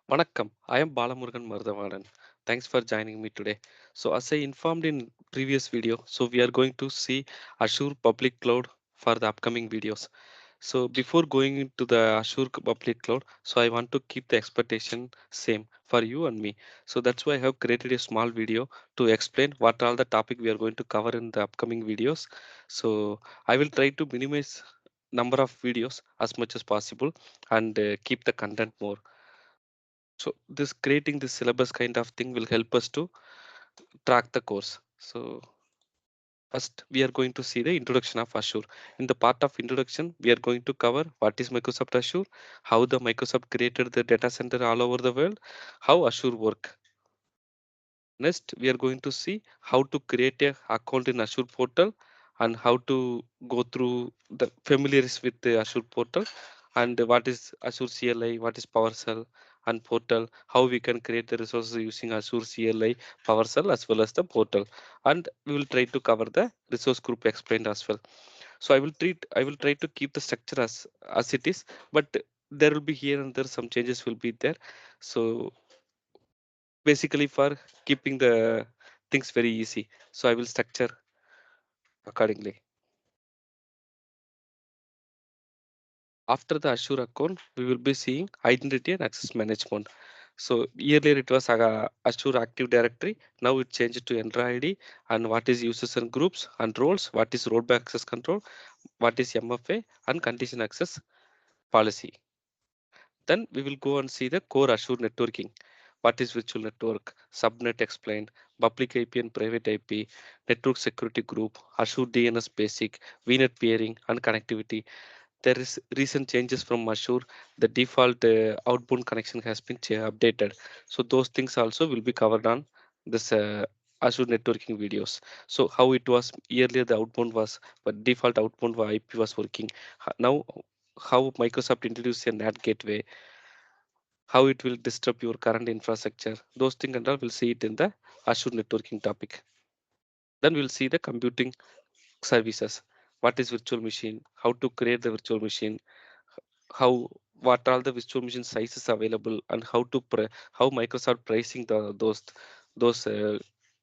Vanakkam, I am Balamurugan Marudavanan. Thanks for joining me today. So as I informed in previous video, so we are going to see Azure Public Cloud for the upcoming videos. So before going into the Azure Public Cloud, so I want to keep the expectation same for you and me. So that's why I have created a small video to explain what all the topic we are going to cover in the upcoming videos. So I will try to minimize number of videos as much as possible and keep the content more. So this creating this syllabus kind of thing will help us to track the course. So first we are going to see the introduction of Azure. In the part of introduction, we are going to cover what is Microsoft Azure, how the Microsoft created the data center all over the world, how Azure work. Next, we are going to see how to create a account in Azure portal and how to go through the familiaris with the Azure portal and what is Azure CLI, what is PowerShell and portal, how we can create the resources using Azure CLI, PowerShell as well as the portal. And we will try to cover the resource group explained as well. So I will try to keep the structure as it is, but there will be here and there some changes will be there. So basically for keeping the things very easy. So I will structure accordingly. After the Azure account, we will be seeing identity and access management. So earlier it was Azure Active Directory. Now it changed to Entra ID and what is users and groups and roles, what is rollback access control, what is MFA and condition access policy. Then we will go and see the core Azure networking. What is virtual network, subnet explained, public IP and private IP, network security group, Azure DNS basic, VNet peering and connectivity. There is recent changes from Azure. The default outbound connection has been updated. So those things also will be covered on this Azure networking videos. So how it was earlier, the outbound was, but default outbound IP was working. Now how Microsoft introduced a NAT gateway, how it will disrupt your current infrastructure. Those things and all we'll see it in the Azure networking topic. Then we'll see the computing services. What is virtual machine? How to create the virtual machine? How what are the virtual machine sizes available and how Microsoft pricing those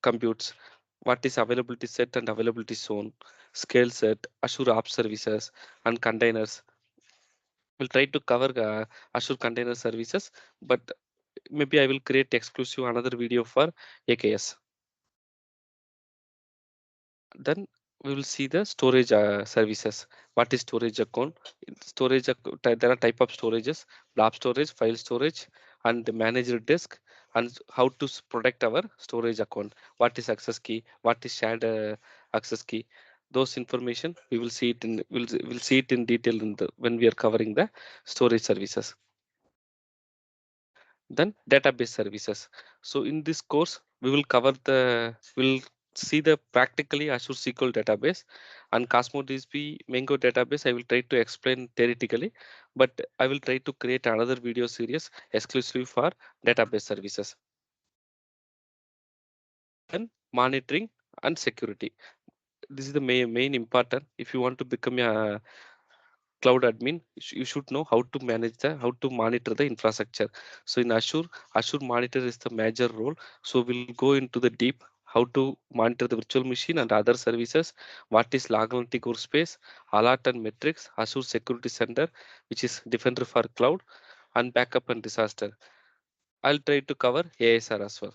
computes? What is availability set and availability zone? Scale set, Azure App Services and containers. We'll try to cover Azure Container Services, but maybe I will create exclusive another video for AKS. Then we will see the storage services. What is storage account? There are type of storages: blob storage, file storage, and the managed disk, and how to protect our storage account. What is access key? What is shared access key? Those information we will see it in we'll see it in detail in the when we are covering the storage services. Then database services. So in this course we will cover the we'll see the practically Azure SQL database and Cosmos DB Mango database. I will try to explain theoretically, but I will try to create another video series exclusively for database services. Then monitoring and security. This is the main important. If you want to become a cloud admin, you should know how to monitor the infrastructure. So in Azure monitor is the major role. So we'll go into the deep how to monitor the virtual machine and other services. What is log analytic workspace, alert and metrics, Azure security center, which is defender for cloud, and backup and disaster. I'll try to cover ASR as well.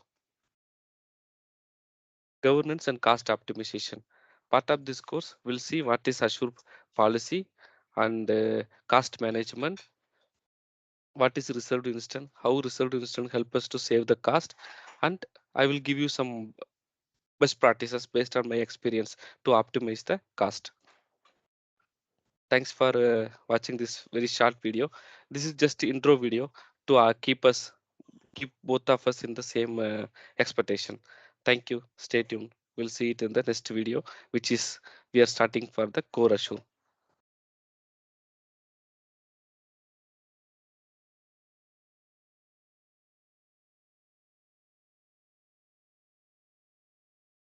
Governance and cost optimization. Part of this course, we'll see what is Azure policy and cost management, what is reserved instance, how reserved instance help us to save the cost, and I will give you some best practices based on my experience to optimize the cost. Thanks for watching this very short video. This is just the intro video to keep both of us in the same expectation. Thank you. Stay tuned. We'll see it in the next video, which is we are starting for the core Azure.